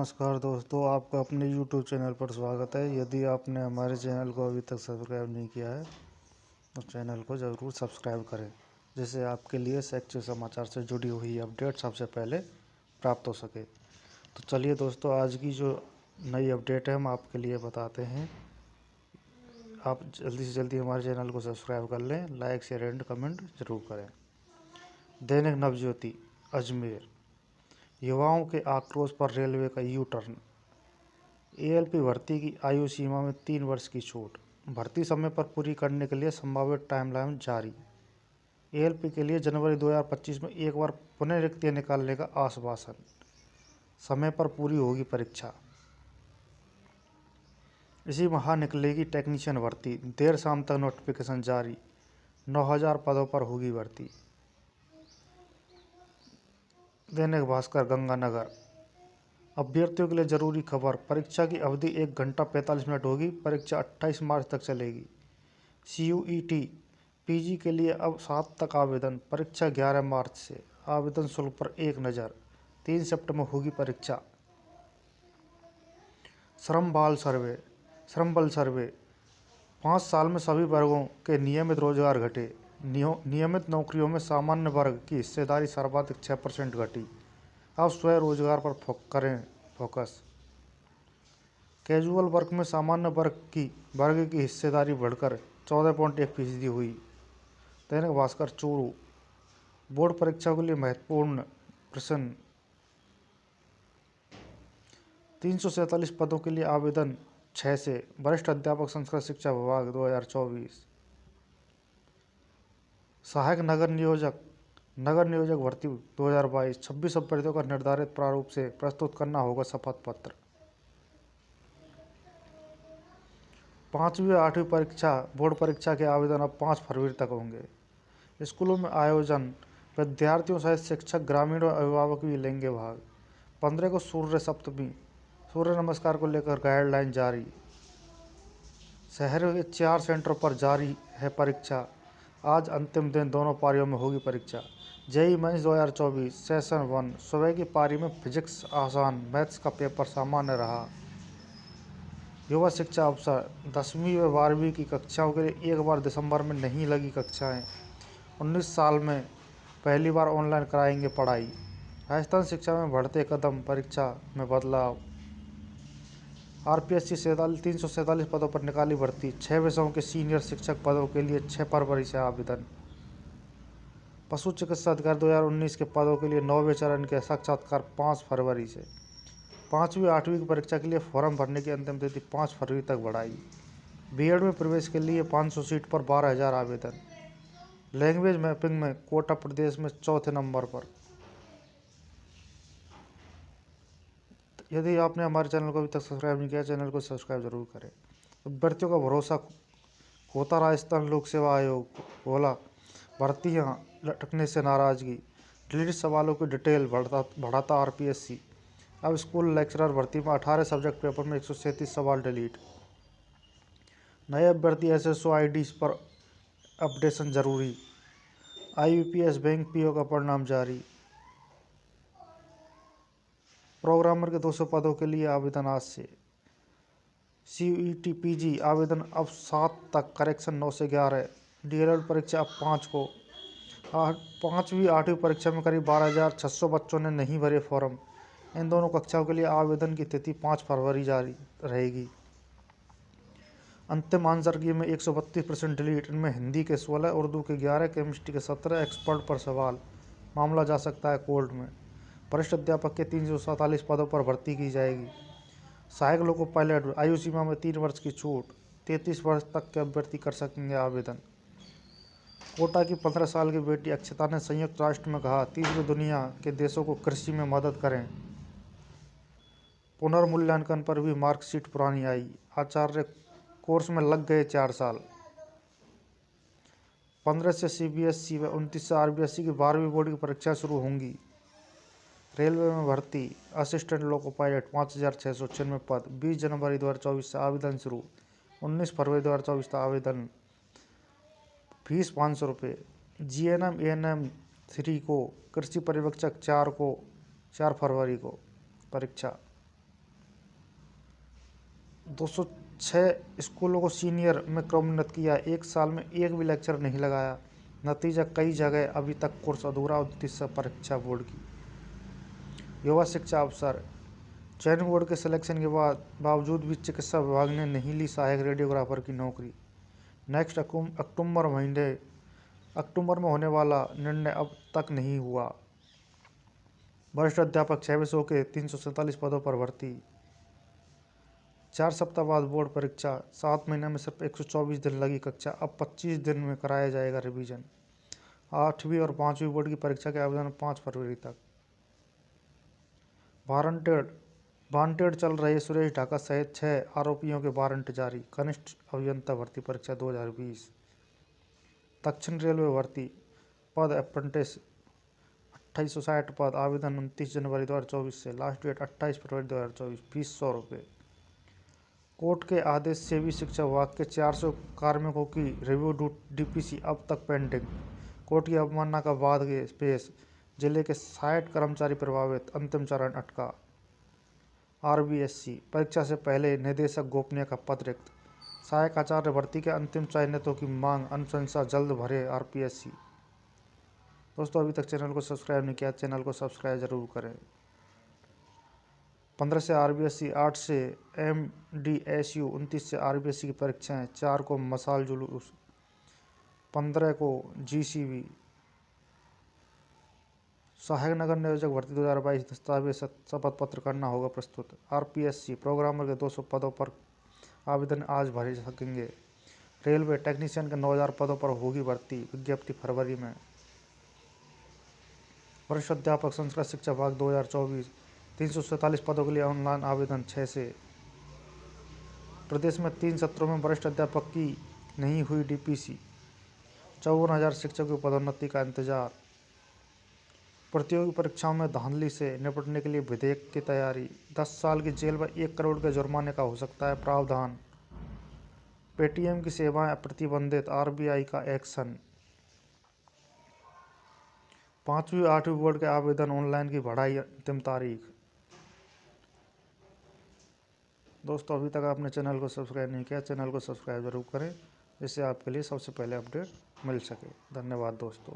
नमस्कार दोस्तों, आपका अपने YouTube चैनल पर स्वागत है। यदि आपने हमारे चैनल को अभी तक सब्सक्राइब नहीं किया है तो चैनल को ज़रूर सब्सक्राइब करें, जिससे आपके लिए शैक्षिक समाचार से जुड़ी हुई अपडेट सबसे पहले प्राप्त हो सके। तो चलिए दोस्तों, आज की जो नई अपडेट है हम आपके लिए बताते हैं। आप जल्दी से जल्दी हमारे चैनल को सब्सक्राइब कर लें, लाइक शेयर एंड कमेंट ज़रूर करें। दैनिक नवज्योति अजमेर, युवाओं के आक्रोश पर रेलवे का यू टर्न। एएलपी भर्ती की आयु सीमा में 3 वर्ष की छूट, भर्ती समय पर पूरी करने के लिए संभावित टाइमलाइन जारी। एएलपी के लिए जनवरी 2025 में एक बार पुनः रिक्तियाँ निकालने का आश्वासन, समय पर पूरी होगी परीक्षा। इसी माह निकलेगी टेक्नीशियन भर्ती, देर शाम तक नोटिफिकेशन जारी। 9000 पदों पर होगी भर्ती। दैनिक भास्कर गंगानगर, अभ्यर्थियों के लिए जरूरी खबर, परीक्षा की अवधि 1 घंटा 45 मिनट होगी। परीक्षा 28 मार्च तक चलेगी। CUET पीजी के लिए अब 7 तक आवेदन, परीक्षा 11 मार्च से। आवेदन शुल्क पर एक नज़र, 3 सितंबर होगी परीक्षा। श्रम बल सर्वे, 5 साल में सभी वर्गों के नियमित रोजगार घटे। नियमित नौकरियों में सामान्य वर्ग की हिस्सेदारी सर्वाधिक 6% घटी। अब स्वयं रोजगार पर करें फोकस। कैजुअल वर्क में सामान्य वर्ग की हिस्सेदारी बढ़कर 14.1% हुई। दैनिक भास्कर चूरू, बोर्ड परीक्षा के लिए महत्वपूर्ण प्रश्न। 347 पदों के लिए आवेदन 6 से। वरिष्ठ अध्यापक संस्कृत शिक्षा विभाग 2024। सहायक नगर नियोजक भर्ती 2022, 26 अभ्यर्थियों का निर्धारित प्रारूप से प्रस्तुत करना होगा शपथ पत्र। 5वीं और 8वीं बोर्ड परीक्षा के आवेदन अब 5 फरवरी तक होंगे। स्कूलों में आयोजन, विद्यार्थियों सहित शिक्षक, ग्रामीण और अभिभावक भी लेंगे भाग। 15 को सूर्य नमस्कार को लेकर गाइडलाइन जारी। शहर के 4 सेंटरों पर जारी है परीक्षा। आज अंतिम दिन, दोनों पारियों में होगी परीक्षा। जेईई मेंस 2024 सेशन 1, सुबह की पारी में फिजिक्स आसान, मैथ्स का पेपर सामान्य रहा। युवा शिक्षा अवसर, 10वीं व 12वीं की कक्षाओं के लिए एक बार दिसंबर में नहीं लगी कक्षाएं। 19 साल में पहली बार ऑनलाइन कराएंगे पढ़ाई। राजस्थान शिक्षा में बढ़ते कदम, परीक्षा में बदलाव। RPSC 347 पदों पर निकाली भर्ती। 6 विषयों के सीनियर शिक्षक पदों के लिए 6 फरवरी से आवेदन। पशु चिकित्सा अधिकारी 2019 के पदों के लिए 9वें चरण के साक्षात्कार 5 फरवरी से। 5वीं 8वीं की परीक्षा के लिए फॉर्म भरने की अंतिम तिथि 5 फरवरी तक बढ़ाई। बीएड में प्रवेश के लिए 500 सीट पर 12,000 आवेदन। लैंग्वेज मैपिंग में कोटा प्रदेश में 4थे नंबर पर। यदि आपने हमारे चैनल को अभी तक सब्सक्राइब नहीं किया, चैनल को सब्सक्राइब जरूर करें। अभ्यर्थियों का भरोसा खोता राजस्थान लोक सेवा आयोग, बोला भर्तियां लटकने से नाराजगी। डिलीट सवालों की डिटेल बढ़ाता RPSC। अब स्कूल लेक्चरर भर्ती में 18 सब्जेक्ट पेपर में 137 सवाल डिलीट। नए अभ्यर्थी SSO IDs पर अपडेशन जरूरी। IBPS बैंक PO का परिणाम जारी। प्रोग्रामर के 200 पदों के लिए आवेदन आज से। CUET PG आवेदन अब 7 तक, करेक्शन 9 से 11। DLED परीक्षा अब 5 को। 5वीं 8वीं परीक्षा में करीब 12,600 बच्चों ने नहीं भरे फॉर्म। इन दोनों कक्षाओं के लिए आवेदन की तिथि 5 फरवरी जारी रहेगी। अंतिम आंसर की में 132% डिलीट। इनमें हिंदी के 16, उर्दू के 11, केमिस्ट्री के 17, एक्सपर्ट पर सवाल। मामला जा सकता है कोर्ट में। वरिष्ठ अध्यापक के 347 पदों पर भर्ती की जाएगी। सहायक लोको पायलट, आयु सीमा में 3 वर्ष की छूट। 33 वर्ष तक के अभ्यर्थी कर सकेंगे आवेदन। कोटा की 15 साल की बेटी अक्षता ने संयुक्त राष्ट्र में कहा, तीसरी दुनिया के देशों को कृषि में मदद करें। पुनर्मूल्यांकन पर भी मार्कशीट पुरानी आई। आचार्य कोर्स में लग गए 4 साल। 15 से CBSE व 29 से RBSE की 12वीं बोर्ड की परीक्षा शुरू होंगी। रेलवे में भर्ती, असिस्टेंट लोको पायलट 5,696 पद। 20 जनवरी 2024 से आवेदन शुरू। 19 फरवरी 2024 तक आवेदन। फीस 500 रुपये। GNM ANM 3 को, कृषि पर्यवेक्षक 4 को 4 फरवरी को परीक्षा। 206 स्कूलों को सीनियर में क्रमोन्नत किया, 1 साल में एक भी लेक्चर नहीं लगाया। नतीजा कई जगह अभी तक कोर्स अधूरा, 29 परीक्षा बोर्ड की। युवा शिक्षा अवसर, चयन बोर्ड के सिलेक्शन के बावजूद भी चिकित्सा विभाग ने नहीं ली सहायक रेडियोग्राफर की नौकरी। नेक्स्ट अक्टूबर में होने वाला निर्णय अब तक नहीं हुआ। वरिष्ठ अध्यापक 6 विषयों के 347 पदों पर भर्ती। 4 सप्ताह बाद बोर्ड परीक्षा, 7 महीने में सिर्फ 124 दिन लगी कक्षा, अब 25 दिन में कराया जाएगा रिवीजन। 8वीं और 5वीं बोर्ड की परीक्षा के आवेदन 5 फरवरी तक। वांटेड चल रहे सुरेश ढाका सहित 6 आरोपियों के वारंट जारी। कनिष्ठ अभियंता भर्ती परीक्षा 2020। दक्षिण रेलवे भर्ती पद अप्रेंटिस 2860 पद, आवेदन 29 जनवरी 2024 से, लास्ट डेट 28 फरवरी 2024, फीस 100 रुपये। कोर्ट के आदेश से भी शिक्षा विभाग के 400 कार्मिकों की रिव्यू डीपीसी अब तक पेंडिंग। कोर्ट की अवमानना का बाद पेश, जिले के 60 कर्मचारी प्रभावित, अंतिम चरण अटका। आरबीएससी परीक्षा से पहले निदेशक गोपनीय का पद रिक्त। सहायक आचार्य भर्ती के अंतिम चयनितों की मांग, अनुशंसा जल्द भरे आरपीएससी। दोस्तों, अभी तक चैनल को सब्सक्राइब नहीं किया, चैनल को सब्सक्राइब जरूर करें। 15 से आरबीएससी, 8 से एमडीएसयू, 29 से आरबीएससी की परीक्षाएं, 4 को मसाल जुलूस, 15 को जीसीबी। सहायक नगर नियोजक भर्ती 2022 दस्तावेज शपथ पत्र करना होगा प्रस्तुत। आरपीएससी प्रोग्रामर के 200 पदों पर आवेदन आज भरे सकेंगे। रेलवे टेक्नीशियन के 9000 पदों पर होगी भर्ती, विज्ञप्ति फरवरी में। वरिष्ठ अध्यापक संस्कृत शिक्षा विभाग 2024, 347 पदों के लिए ऑनलाइन आवेदन 6 से। प्रदेश में 3 सत्रों में वरिष्ठ अध्यापक की नहीं हुई डीपीसी, 54,000 शिक्षकों की पदोन्नति का इंतजार। प्रतियोगी परीक्षाओं में धांधली से निपटने के लिए विधेयक की तैयारी, 10 साल की जेल व 1 करोड़ के जुर्माने का हो सकता है प्रावधान। पेटीएम की सेवाएं प्रतिबंधित, आरबीआई का एक्शन। 5वीं 8वीं बोर्ड के आवेदन ऑनलाइन की बढ़ाई अंतिम तारीख। दोस्तों, अभी तक आपने चैनल को सब्सक्राइब नहीं किया, चैनल को सब्सक्राइब जरूर करें, जिससे आपके लिए सबसे पहले अपडेट मिल सके। धन्यवाद दोस्तों।